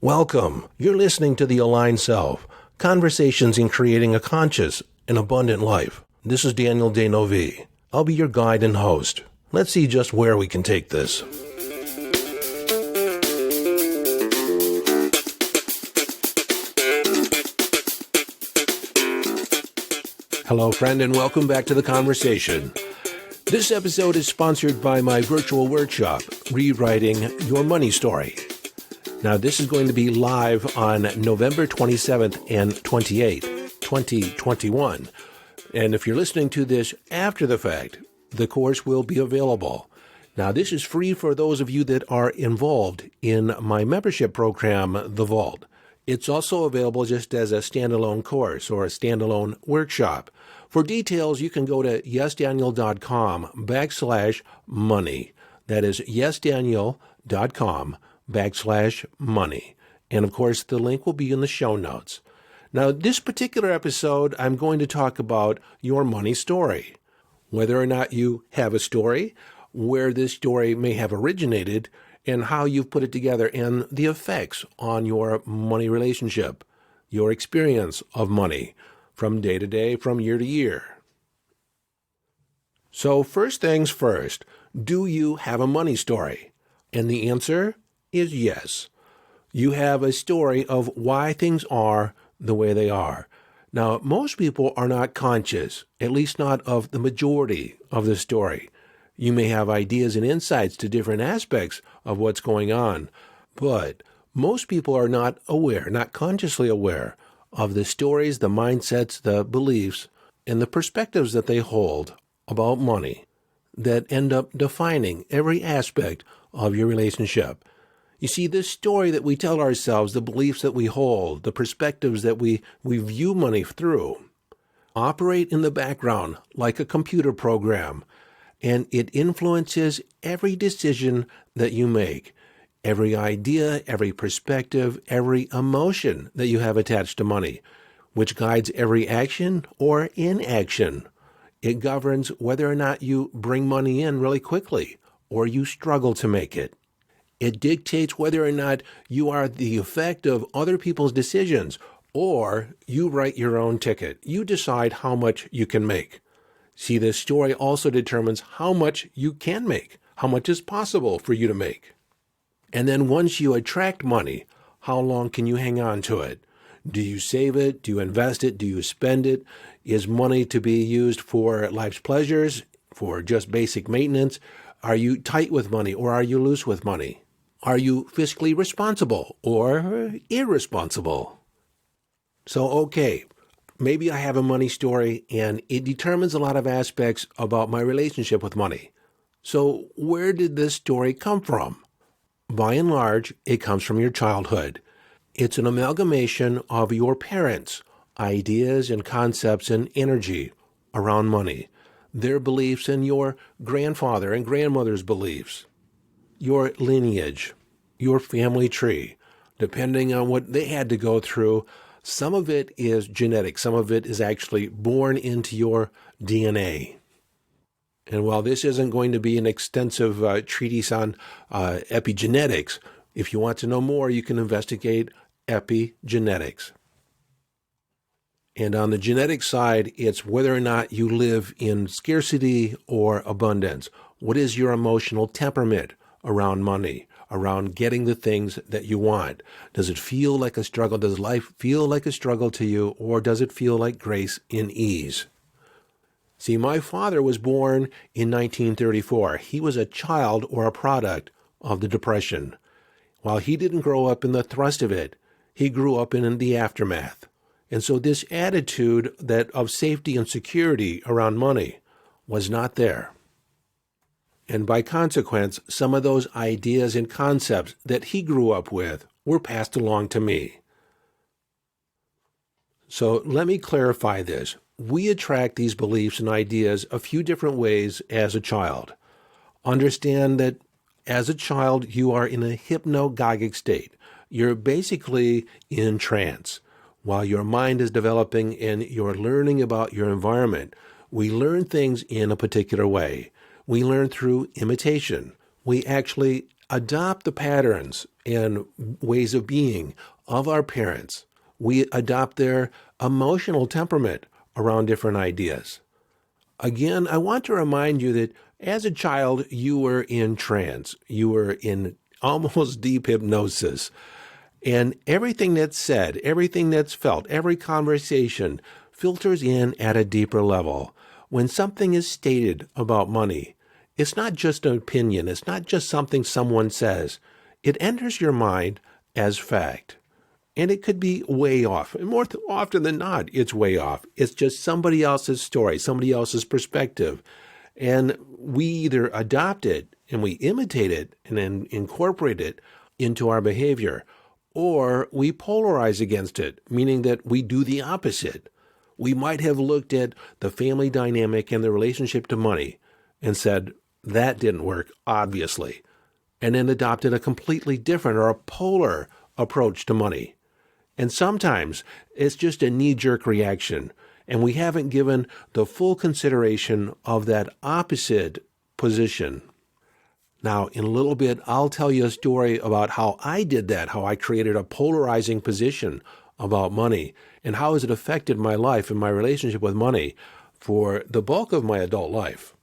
Welcome. You're listening to The Aligned Self, Conversations in Creating a Conscious and Abundant Life. This is Daniel Denovi. I'll be your guide and host. Let's see just where we can take this. Hello, friend, and welcome back to the conversation. This episode is sponsored by my virtual workshop, Rewriting Your Money Story. Now, this is going to be live on November 27th and 28th, 2021. And if you're listening to this after the fact, the course will be available. Now, this is free for those of you that are involved in my membership program, The Vault. It's also available just as a standalone course or a standalone workshop. For details, you can go to yesdaniel.com/money. That is yesdaniel.com/money. And of course, the link will be in the show notes. Now, this particular episode, I'm going to talk about your money story. Whether or not you have a story, where this story may have originated, and how you've put it together, and the effects on your money relationship, your experience of money from day to day, from year to year. So first things first, do you have a money story? And the answer is yes. You have a story of why things are the way they are. Now, most people are not conscious, at least not of the majority of the story. You may have ideas and insights to different aspects of what's going on, but most people are not aware, not consciously aware of the stories, the mindsets, the beliefs, and the perspectives that they hold about money that end up defining every aspect of your relationship. You see, this story that we tell ourselves, the beliefs that we hold, the perspectives that we view money through, operate in the background like a computer program, and it influences every decision that you make, every idea, every perspective, every emotion that you have attached to money, which guides every action or inaction. It governs whether or not you bring money in really quickly or you struggle to make it. It dictates whether or not you are the effect of other people's decisions or you write your own ticket. You decide how much you can make. See, this story also determines how much you can make, how much is possible for you to make. And then once you attract money, how long can you hang on to it? Do you save it? Do you invest it? Do you spend it? Is money to be used for life's pleasures, for just basic maintenance? Are you tight with money or are you loose with money? Are you fiscally responsible or irresponsible? So, okay. Maybe I have a money story, and it determines a lot of aspects about my relationship with money. So where did this story come from? By and large, it comes from your childhood. It's an amalgamation of your parents' ideas and concepts and energy around money, their beliefs and your grandfather and grandmother's beliefs, your lineage, your family tree, depending on what they had to go through. Some of it is genetic. Some of it is actually born into your DNA. And while this isn't going to be an extensive treatise on epigenetics, if you want to know more, you can investigate epigenetics. And on the genetic side, it's whether or not you live in scarcity or abundance. What is your emotional temperament around money, around getting the things that you want? Does it feel like a struggle? Does life feel like a struggle to you, or does it feel like grace and ease? See, my father was born in 1934. He was a child or a product of the Depression. While he didn't grow up in the thrust of it, he grew up in the aftermath. And so this attitude that of safety and security around money was not there. And by consequence, some of those ideas and concepts that he grew up with were passed along to me. So let me clarify this. We attract these beliefs and ideas a few different ways as a child. Understand that as a child, you are in a hypnagogic state. You're basically in trance. While your mind is developing and you're learning about your environment, we learn things in a particular way. We learn through imitation. We actually adopt the patterns and ways of being of our parents. We adopt their emotional temperament around different ideas. Again, I want to remind you that as a child, you were in trance. You were in almost deep hypnosis. And everything that's said, everything that's felt, every conversation filters in at a deeper level. When something is stated about money, it's not just an opinion. It's not just something someone says. It enters your mind as fact. And it could be way off. And more often than not, it's way off. It's just somebody else's story, somebody else's perspective. And we either adopt it and we imitate it and then incorporate it into our behavior, or we polarize against it, meaning that we do the opposite. We might have looked at the family dynamic and the relationship to money and said, that didn't work, obviously, and then adopted a completely different or a polar approach to money. And sometimes it's just a knee-jerk reaction, and we haven't given the full consideration of that opposite position. Now, in a little bit, I'll tell you a story about how I did that, how I created a polarizing position about money, and how has it affected my life and my relationship with money for the bulk of my adult life.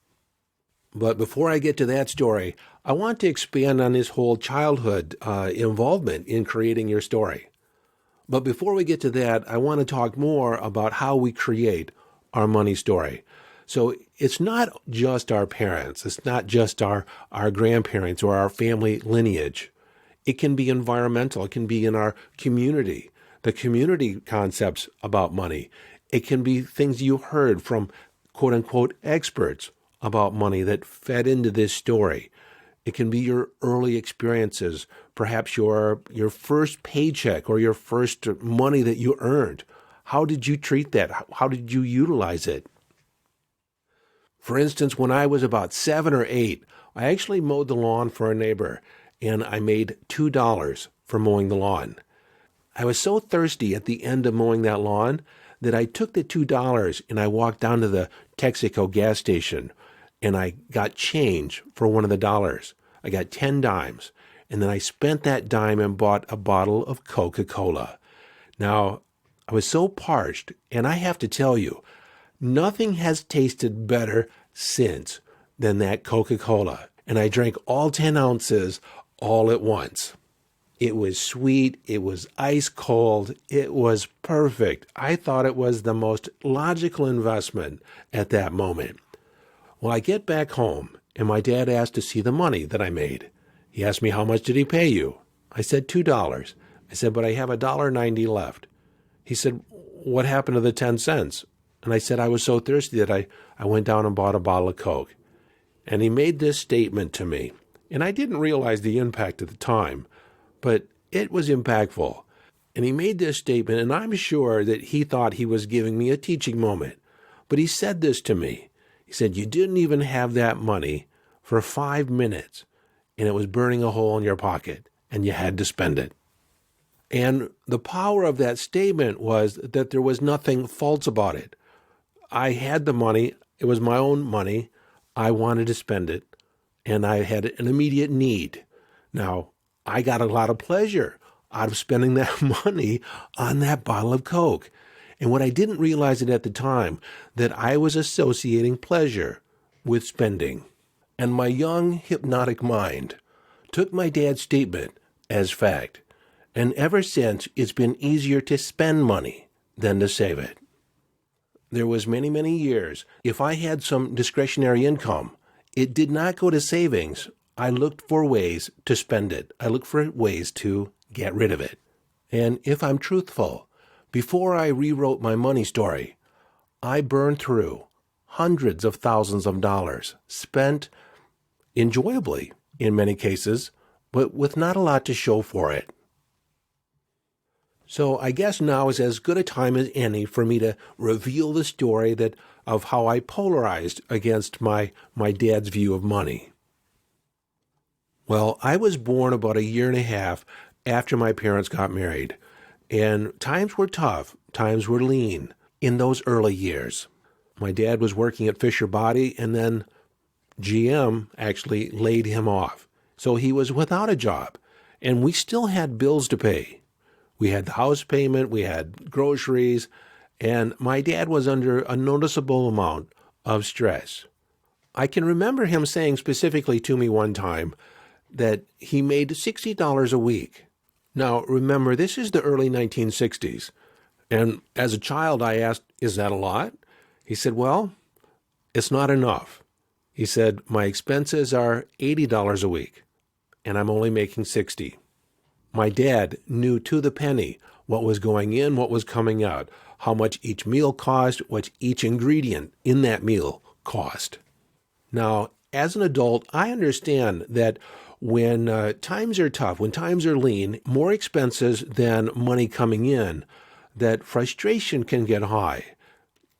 But before I get to that story, I want to expand on this whole childhood involvement in creating your story. But before we get to that, I want to talk more about how we create our money story. So it's not just our parents. It's not just our grandparents or our family lineage. It can be environmental. It can be in our community, the community concepts about money. It can be things you heard from quote-unquote experts about money that fed into this story. It can be your early experiences, perhaps your first paycheck or your first money that you earned. How did you treat that? How did you utilize it? For instance, when I was about 7 or 8, I actually mowed the lawn for a neighbor, and I made $2 for mowing the lawn. I was so thirsty at the end of mowing that lawn that I took the $2 and I walked down to the Texaco gas station, and I got change for one of the dollars. I got 10 dimes, and then I spent that dime and bought a bottle of Coca-Cola. Now, I was so parched, and I have to tell you, nothing has tasted better since than that Coca-Cola, and I drank all 10 ounces all at once. It was sweet, it was ice cold, it was perfect. I thought it was the most logical investment at that moment. Well, I get back home, and my dad asked to see the money that I made. He asked me, how much did he pay you? I said, $2. I said, but I have $1.90 left. He said, what happened to the 10 cents? And I said, I was so thirsty that I went down and bought a bottle of Coke. And he made this statement to me, and I didn't realize the impact at the time, but it was impactful. And he made this statement, and I'm sure that he thought he was giving me a teaching moment. But he said this to me. He said, you didn't even have that money for 5 minutes, and it was burning a hole in your pocket, and you had to spend it. And the power of that statement was that there was nothing false about it. I had the money. It was my own money. I wanted to spend it, and I had an immediate need. Now, I got a lot of pleasure out of spending that money on that bottle of Coke. And what I didn't realize it at the time, that I was associating pleasure with spending. And my young, hypnotic mind took my dad's statement as fact. And ever since, it's been easier to spend money than to save it. There was many, many years, if I had some discretionary income, it did not go to savings. I looked for ways to spend it. I looked for ways to get rid of it. And if I'm truthful, before I rewrote my money story, I burned through hundreds of thousands of dollars, spent enjoyably in many cases, but with not a lot to show for it. So I guess now is as good a time as any for me to reveal the story of how I polarized against my dad's view of money. Well, I was born about 1.5 years after my parents got married, and times were tough, times were lean in those early years. My dad was working at Fisher Body, and then GM actually laid him off. So he was without a job, and we still had bills to pay. We had the house payment, we had groceries, and my dad was under a noticeable amount of stress. I can remember him saying specifically to me one time that he made $60 a week. Now, remember, this is the early 1960s. And as a child, I asked, is that a lot? He said, well, it's not enough. He said, my expenses are $80 a week, and I'm only making $60. My dad knew to the penny what was going in, what was coming out, how much each meal cost, what each ingredient in that meal cost. Now, as an adult, I understand that when times are tough, when times are lean, more expenses than money coming in, that frustration can get high,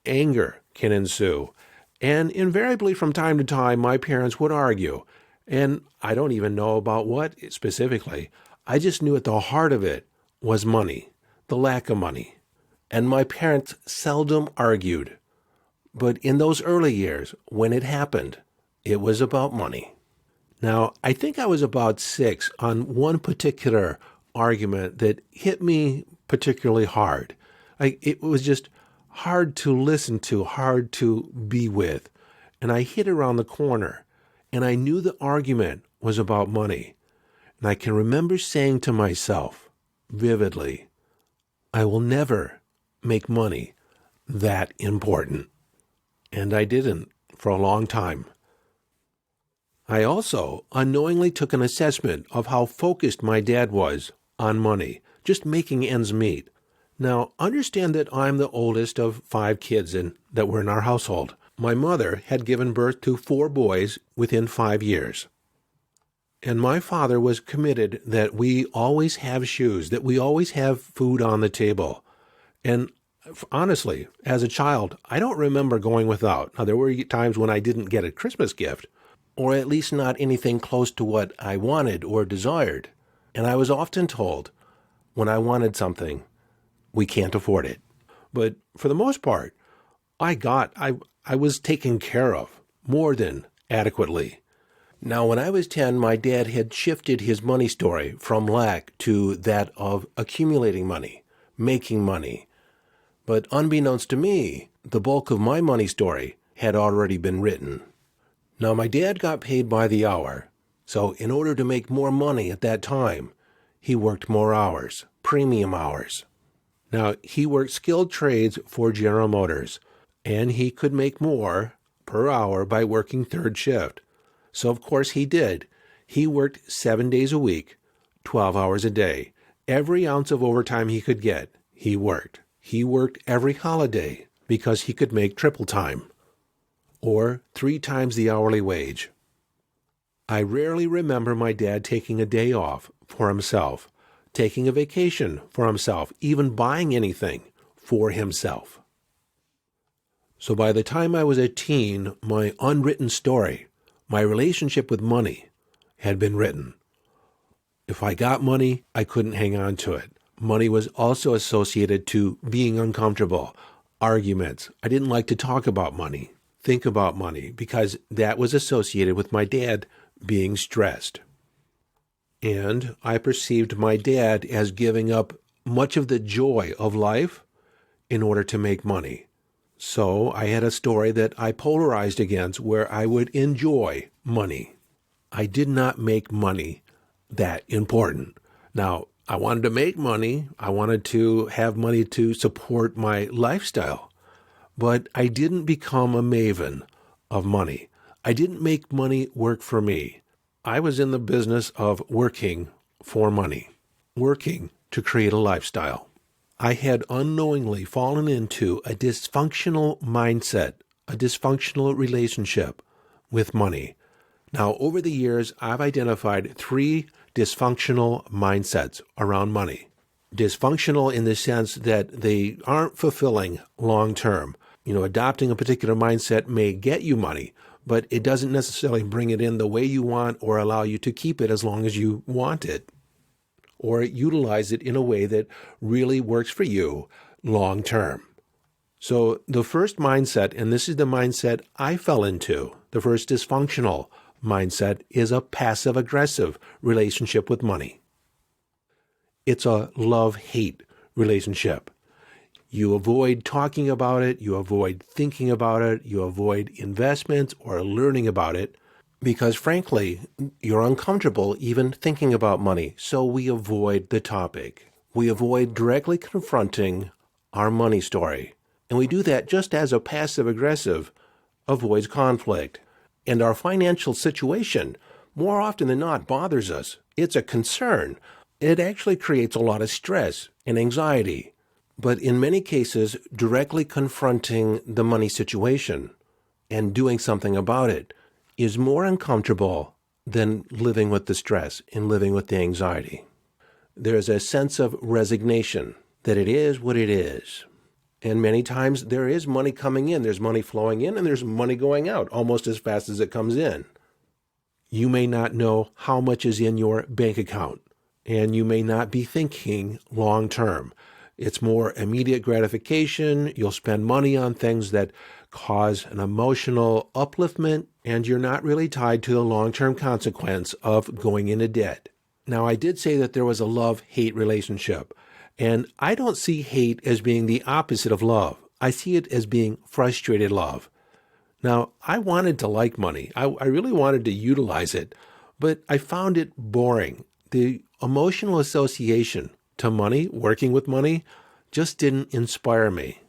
anger can ensue, and invariably from time to time, my parents would argue, and I don't even know about what specifically. I just knew at the heart of it was money, the lack of money. And my parents seldom argued. But in those early years, when it happened, it was about money. Now, I think I was about 6 on one particular argument that hit me particularly hard. It was just hard to listen to, hard to be with. And I hit around the corner, and I knew the argument was about money. And I can remember saying to myself vividly, I will never make money that important. And I didn't for a long time. I also unknowingly took an assessment of how focused my dad was on money, just making ends meet. Now, understand that I'm the oldest of 5 kids that were in our household. My mother had given birth to 4 boys within 5 years. And my father was committed that we always have shoes, that we always have food on the table. And honestly, as a child, I don't remember going without. Now, there were times when I didn't get a Christmas gift, or at least not anything close to what I wanted or desired. And I was often told, when I wanted something, we can't afford it. But for the most part, I was taken care of more than adequately. Now, when I was 10, my dad had shifted his money story from lack to that of accumulating money, making money. But unbeknownst to me, the bulk of my money story had already been written. Now, my dad got paid by the hour, so in order to make more money at that time, he worked more hours, premium hours. Now, he worked skilled trades for General Motors, and he could make more per hour by working third shift. So, of course, he did. He worked 7 days a week, 12 hours a day. Every ounce of overtime he could get, he worked. He worked every holiday because he could make triple time, or 3 times the hourly wage. I rarely remember my dad taking a day off for himself, taking a vacation for himself, even buying anything for himself. So by the time I was a teen, my unwritten story, my relationship with money, had been written. If I got money, I couldn't hang on to it. Money was also associated to being uncomfortable, arguments. I didn't like to talk about money, think about money, because that was associated with my dad being stressed. And I perceived my dad as giving up much of the joy of life in order to make money. So I had a story that I polarized against where I would enjoy money. I did not make money that important. Now, I wanted to make money. I wanted to have money to support my lifestyle. But I didn't become a maven of money. I didn't make money work for me. I was in the business of working for money, working to create a lifestyle. I had unknowingly fallen into a dysfunctional mindset, a dysfunctional relationship with money. Now, over the years, I've identified 3 dysfunctional mindsets around money. Dysfunctional in the sense that they aren't fulfilling long term. Adopting a particular mindset may get you money, but it doesn't necessarily bring it in the way you want or allow you to keep it as long as you want it, or utilize it in a way that really works for you long term. So the first mindset, and this is the mindset I fell into, the first dysfunctional mindset is a passive-aggressive relationship with money. It's a love-hate relationship. You avoid talking about it, you avoid thinking about it, you avoid investments or learning about it because, frankly, you're uncomfortable even thinking about money. So we avoid the topic. We avoid directly confronting our money story. And we do that just as a passive-aggressive avoids conflict. And our financial situation, more often than not, bothers us. It's a concern. It actually creates a lot of stress and anxiety. But in many cases, directly confronting the money situation and doing something about it is more uncomfortable than living with the stress and living with the anxiety. There's a sense of resignation that it is what it is. And many times there is money coming in, there's money flowing in, and there's money going out almost as fast as it comes in. You may not know how much is in your bank account, and you may not be thinking long term. It's more immediate gratification. You'll spend money on things that cause an emotional upliftment, and you're not really tied to the long-term consequence of going into debt. Now, I did say that there was a love-hate relationship, and I don't see hate as being the opposite of love. I see it as being frustrated love. Now, I wanted to like money. I really wanted to utilize it, but I found it boring. The emotional association to money, working with money, just didn't inspire me.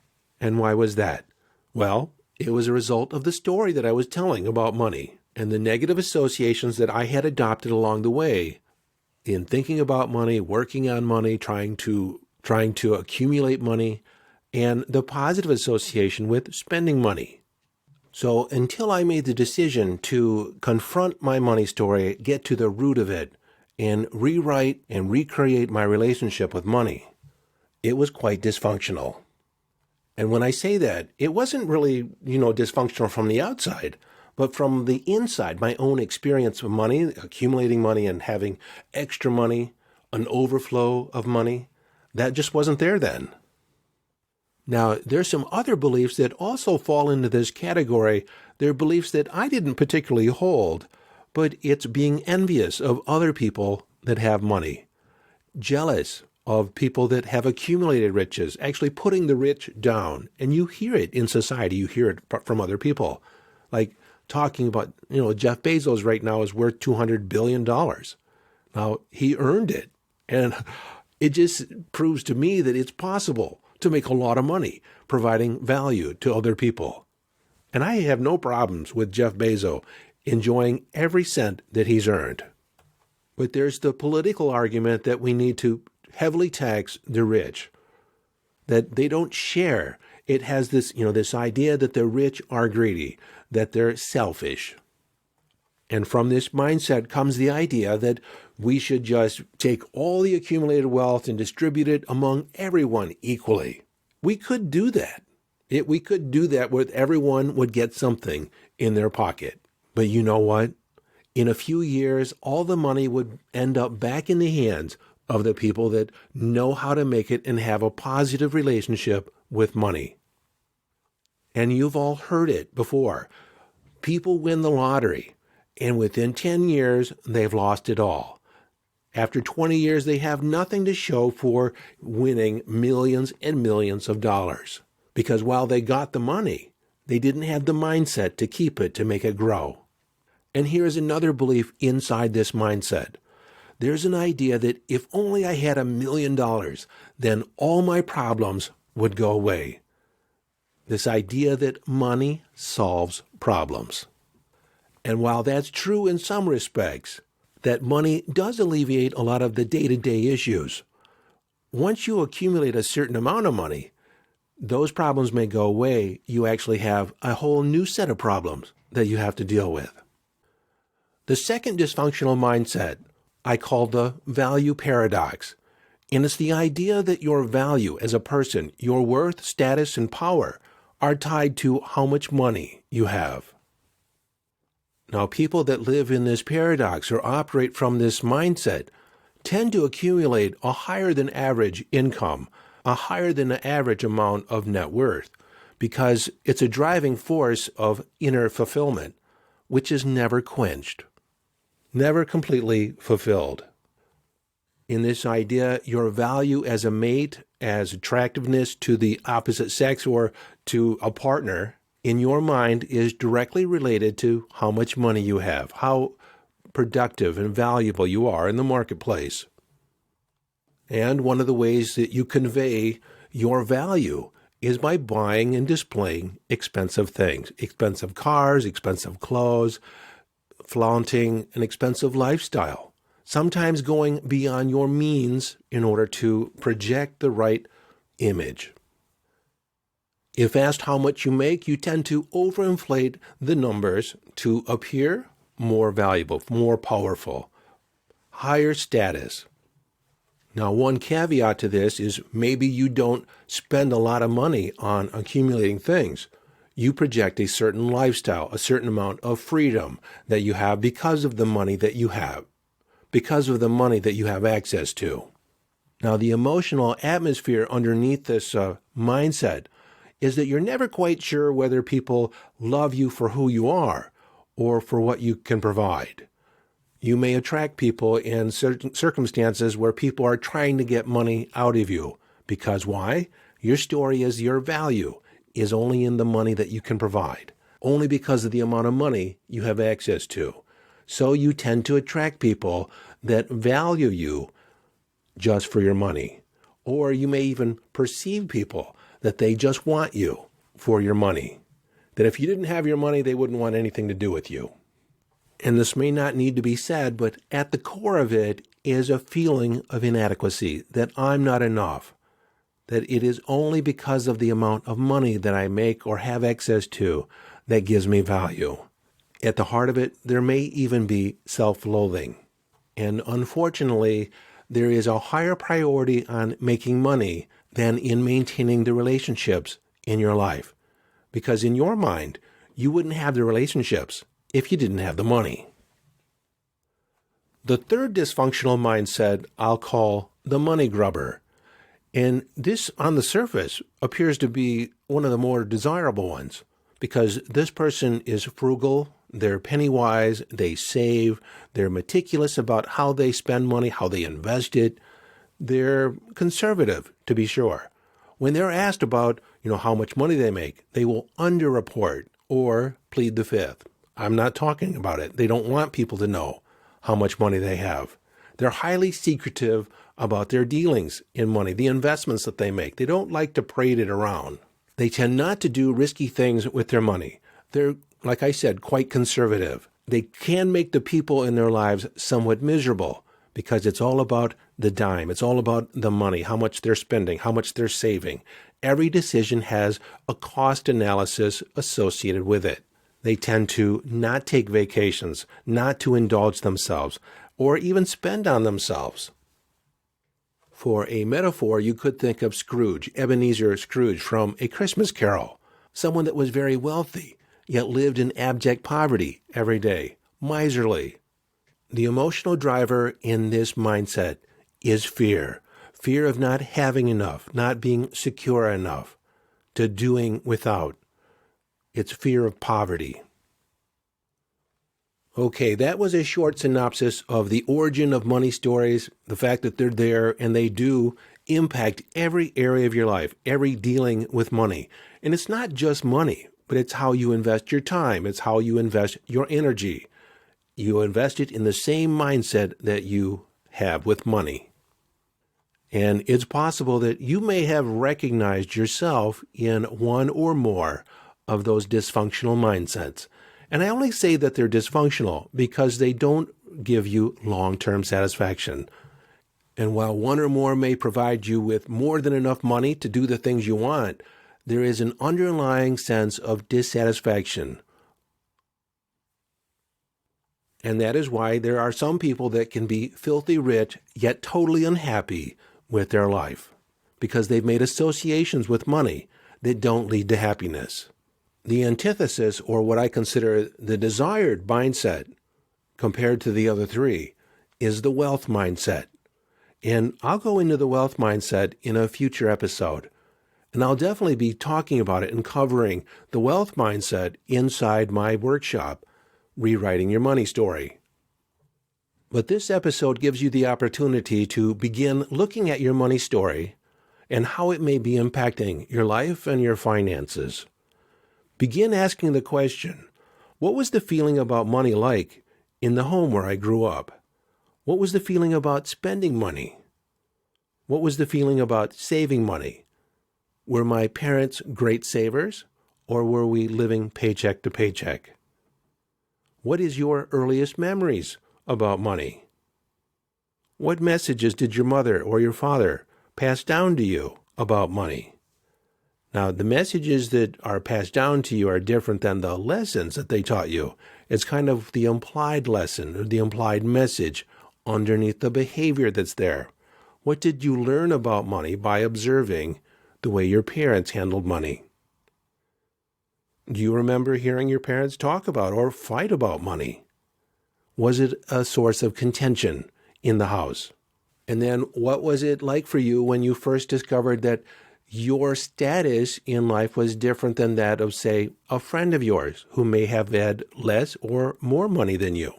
And why was that? Well, it was a result of the story that I was telling about money and the negative associations that I had adopted along the way in thinking about money, working on money, trying to accumulate money, and the positive association with spending money. So until I made the decision to confront my money story, get to the root of it, and rewrite and recreate my relationship with money, it was quite dysfunctional. And when I say that, it wasn't really, dysfunctional from the outside, but from the inside, my own experience of money, accumulating money and having extra money, an overflow of money, that just wasn't there then. Now, there's some other beliefs that also fall into this category. They're beliefs that I didn't particularly hold, but it's being envious of other people that have money, jealous of people that have accumulated riches, actually putting the rich down. And you hear it in society. You hear it from other people, like talking about, Jeff Bezos right now is worth $200 billion. Now, he earned it. And it just proves to me that it's possible to make a lot of money providing value to other people. And I have no problems with Jeff Bezos enjoying every cent that he's earned. But there's the political argument that we need to heavily tax the rich, that they don't share. It has this, this idea that the rich are greedy, that they're selfish. And from this mindset comes the idea that we should just take all the accumulated wealth and distribute it among everyone equally. We could do that. We could do that where everyone would get something in their pocket. But you know what? In a few years, all the money would end up back in the hands of the people that know how to make it and have a positive relationship with money. And you've all heard it before. People win the lottery, and within 10 years, they've lost it all. After 20 years, they have nothing to show for winning millions and millions of dollars. Because while they got the money, they didn't have the mindset to keep it, to make it grow. And here's another belief inside this mindset. There's an idea that if only I had $1 million, then all my problems would go away. This idea that money solves problems. And while that's true in some respects, that money does alleviate a lot of the day-to-day issues, once you accumulate a certain amount of money, those problems may go away. You actually have a whole new set of problems that you have to deal with. The second dysfunctional mindset I call the value paradox. And it's the idea that your value as a person, your worth, status, and power are tied to how much money you have. Now, people that live in this paradox or operate from this mindset tend to accumulate a higher than average income, a higher than average amount of net worth, because it's a driving force of inner fulfillment, which is never quenched. never completely fulfilled. In this idea, your value as a mate, as attractiveness to the opposite sex or to a partner, in your mind is directly related to how much money you have, how productive and valuable you are in the marketplace. And one of the ways that you convey your value is by buying and displaying expensive things, expensive cars, expensive clothes, flaunting an expensive lifestyle, sometimes going beyond your means in order to project the right image. If asked how much you make, you tend to overinflate the numbers to appear more valuable, more powerful, higher status. Now, one caveat to this is maybe you don't spend a lot of money on accumulating things. You project a certain lifestyle, a certain amount of freedom that you have because of the money that you have, because of the money that you have access to. Now, the emotional atmosphere underneath this mindset is that you're never quite sure whether people love you for who you are or for what you can provide. You may attract people in certain circumstances where people are trying to get money out of you. Because why? Your story is your value is only in the money that you can provide, only because of the amount of money you have access to. So you tend to attract people that value you just for your money. Or you may even perceive people that they just want you for your money, that if you didn't have your money, they wouldn't want anything to do with you. And this may not need to be said, but at the core of it is a feeling of inadequacy, that I'm not enough, that it is only because of the amount of money that I make or have access to that gives me value. At the heart of it, there may even be self-loathing. And unfortunately, there is a higher priority on making money than in maintaining the relationships in your life. Because in your mind, you wouldn't have the relationships if you didn't have the money. The third dysfunctional mindset I'll call the money grubber. And this, on the surface, appears to be one of the more desirable ones, because this person is frugal, they're penny wise, they save, they're meticulous about how they spend money, how they invest it. They're conservative, to be sure. When they're asked about, how much money they make, they will underreport or plead the fifth. I'm not talking about it. They don't want people to know how much money they have. They're highly secretive about their dealings in money, the investments that they make. They don't like to parade it around. They tend not to do risky things with their money. They're, like I said, quite conservative. They can make the people in their lives somewhat miserable because it's all about the dime. It's all about the money, how much they're spending, how much they're saving. Every decision has a cost analysis associated with it. They tend to not take vacations, not to indulge themselves, or even spend on themselves. For a metaphor, you could think of Scrooge, Ebenezer Scrooge from A Christmas Carol, someone that was very wealthy, yet lived in abject poverty every day, miserly. The emotional driver in this mindset is fear. Fear of not having enough, not being secure enough, to doing without. It's fear of poverty. Okay, that was a short synopsis of the origin of money stories, the fact that they're there and they do impact every area of your life, every dealing with money. And it's not just money, but it's how you invest your time. It's how you invest your energy. You invest it in the same mindset that you have with money. And it's possible that you may have recognized yourself in one or more of those dysfunctional mindsets. And I only say that they're dysfunctional because they don't give you long-term satisfaction. And while one or more may provide you with more than enough money to do the things you want, there is an underlying sense of dissatisfaction. And that is why there are some people that can be filthy rich yet totally unhappy with their life, because they've made associations with money that don't lead to happiness. The antithesis, or what I consider the desired mindset compared to the other three, is the wealth mindset. And I'll go into the wealth mindset in a future episode. And I'll definitely be talking about it and covering the wealth mindset inside my workshop, Rewriting Your Money Story. But this episode gives you the opportunity to begin looking at your money story and how it may be impacting your life and your finances. Begin asking the question, what was the feeling about money like in the home where I grew up? What was the feeling about spending money? What was the feeling about saving money? Were my parents great savers, or were we living paycheck to paycheck? What is your earliest memories about money? What messages did your mother or your father pass down to you about money? Now, the messages that are passed down to you are different than the lessons that they taught you. It's kind of the implied lesson, or the implied message underneath the behavior that's there. What did you learn about money by observing the way your parents handled money? Do you remember hearing your parents talk about or fight about money? Was it a source of contention in the house? And then what was it like for you when you first discovered that your status in life was different than that of, say, a friend of yours who may have had less or more money than you?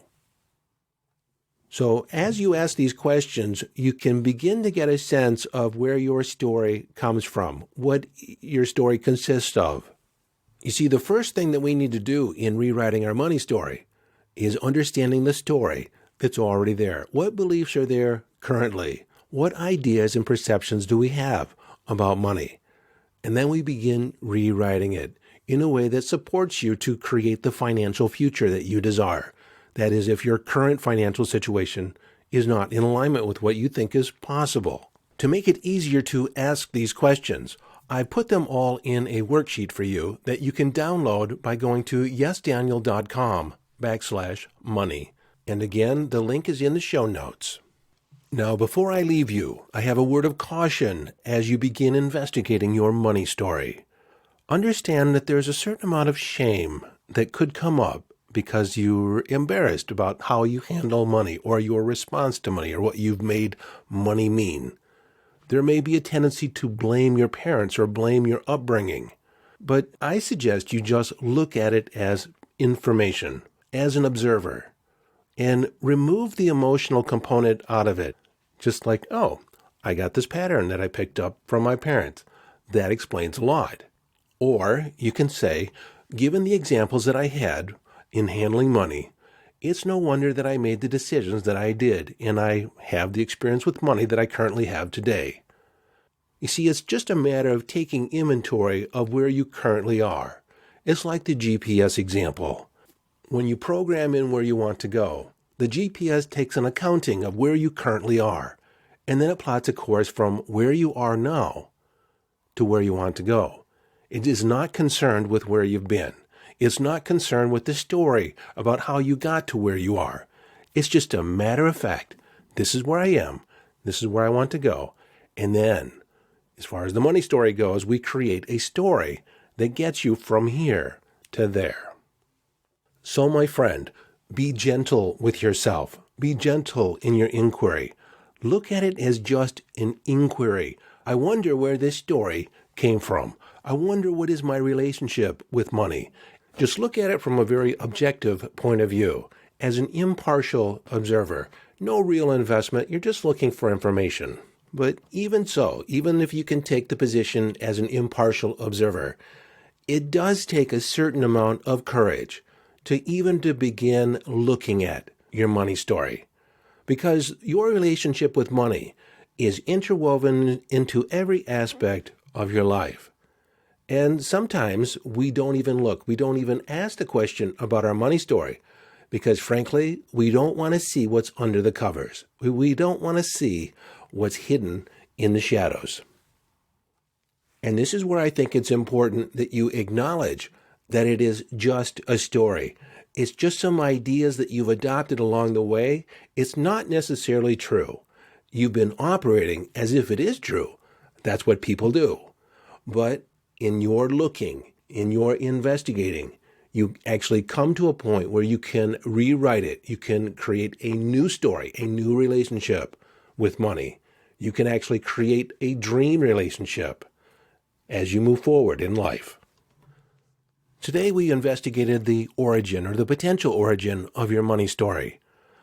So as you ask these questions, you can begin to get a sense of where your story comes from, what your story consists of. You see, the first thing that we need to do in rewriting our money story is understanding the story that's already there. What beliefs are there currently? What ideas and perceptions do we have about money? And then we begin rewriting it in a way that supports you to create the financial future that you desire. That is, if your current financial situation is not in alignment with what you think is possible. To make it easier to ask these questions, I put them all in a worksheet for you that you can download by going to yesdaniel.com/money. And again, the link is in the show notes. Now, before I leave you, I have a word of caution as you begin investigating your money story. Understand that there's a certain amount of shame that could come up because you're embarrassed about how you handle money or your response to money or what you've made money mean. There may be a tendency to blame your parents or blame your upbringing, but I suggest you just look at it as information, as an observer, and remove the emotional component out of it. Just like, oh, I got this pattern that I picked up from my parents. That explains a lot. Or you can say, given the examples that I had in handling money, it's no wonder that I made the decisions that I did, and I have the experience with money that I currently have today. You see, it's just a matter of taking inventory of where you currently are. It's like the GPS example. When you program in where you want to go, the GPS takes an accounting of where you currently are, and then it plots a course from where you are now to where you want to go. It is not concerned with where you've been. It's not concerned with the story about how you got to where you are. It's just a matter of fact. This is where I am. This is where I want to go. And then, as far as the money story goes, we create a story that gets you from here to there. So, my friend, be gentle with yourself. Be gentle in your inquiry. Look at it as just an inquiry. I wonder where this story came from. I wonder what is my relationship with money. Just look at it from a very objective point of view, as an impartial observer. No real investment. You're just looking for information. But even so, even if you can take the position as an impartial observer, it does take a certain amount of courage to begin looking at your money story. Because your relationship with money is interwoven into every aspect of your life. And sometimes we don't even look. We don't even ask the question about our money story because, frankly, we don't want to see what's under the covers. We don't want to see what's hidden in the shadows. And this is where I think it's important that you acknowledge that it is just a story. It's just some ideas that you've adopted along the way. It's not necessarily true. You've been operating as if it is true. That's what people do. But in your looking, in your investigating, you actually come to a point where you can rewrite it. You can create a new story, a new relationship with money. You can actually create a dream relationship as you move forward in life. Today we investigated the origin or the potential origin of your money story.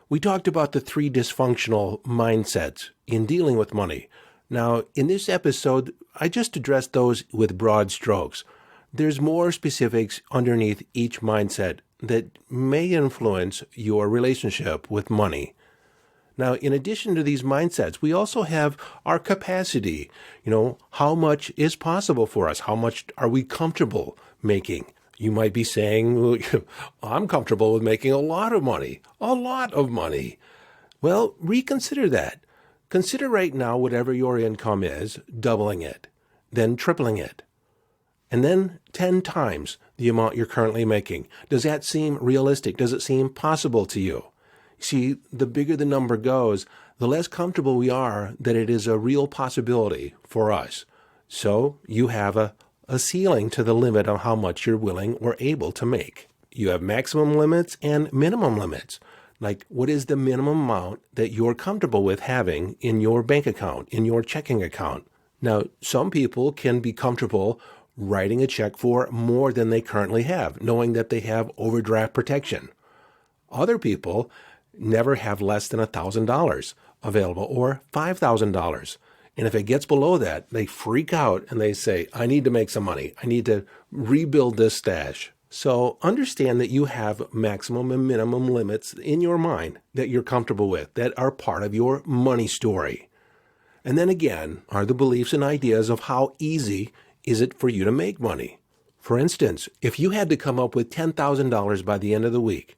We talked about the 3 dysfunctional mindsets in dealing with money. Now, in this episode, I just addressed those with broad strokes. There's more specifics underneath each mindset that may influence your relationship with money. Now, in addition to these mindsets, we also have our capacity. How much is possible for us? How much are we comfortable making? You might be saying, I'm comfortable with making a lot of money. A lot of money. Well, reconsider that. Consider right now whatever your income is, doubling it, then tripling it, and then 10 times the amount you're currently making. Does that seem realistic? Does it seem possible to you? See, the bigger the number goes, the less comfortable we are that it is a real possibility for us. So you have a ceiling to the limit on how much you're willing or able to make. You have maximum limits and minimum limits. Like, what is the minimum amount that you're comfortable with having in your bank account, in your checking account? Now, some people can be comfortable writing a check for more than they currently have, knowing that they have overdraft protection. Other people never have less than $1,000 available or $5,000. And if it gets below that, they freak out and they say, I need to make some money. I need to rebuild this stash. So understand that you have maximum and minimum limits in your mind that you're comfortable with, that are part of your money story. And then again, are the beliefs and ideas of how easy is it for you to make money. For instance, if you had to come up with $10,000 by the end of the week,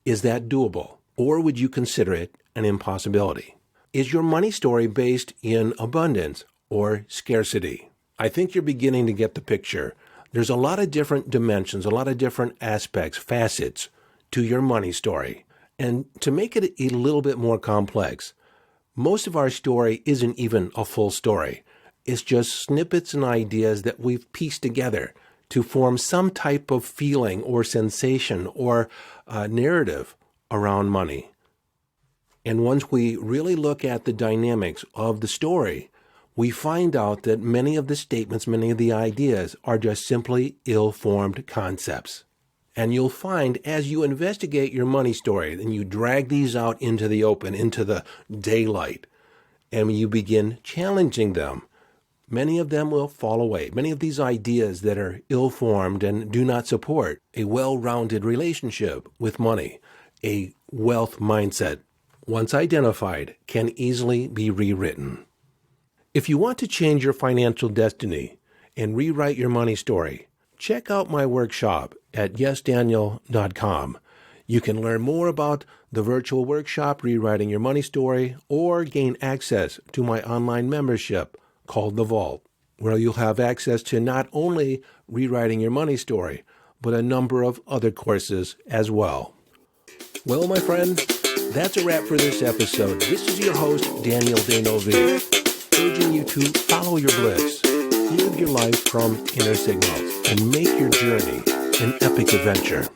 is that doable? Or would you consider it an impossibility? Is your money story based in abundance or scarcity? I think you're beginning to get the picture. There's a lot of different dimensions, a lot of different aspects, facets to your money story. And to make it a little bit more complex, most of our story isn't even a full story. It's just snippets and ideas that we've pieced together to form some type of feeling or sensation or narrative around money. And once we really look at the dynamics of the story, we find out that many of the statements, many of the ideas are just simply ill-formed concepts. And you'll find as you investigate your money story and you drag these out into the open, into the daylight, and you begin challenging them, many of them will fall away. Many of these ideas that are ill-formed and do not support a well-rounded relationship with money, a wealth mindset, once identified, can easily be rewritten. If you want to change your financial destiny and rewrite your money story, check out my workshop at yesdaniel.com. You can learn more about the virtual workshop, Rewriting Your Money Story, or gain access to my online membership called The Vault, where you'll have access to not only Rewriting Your Money Story, but a number of other courses as well. Well, my friend, that's a wrap for this episode. This is your host, Daniel Denovi, urging you to follow your bliss, live your life from inner signals, and make your journey an epic adventure.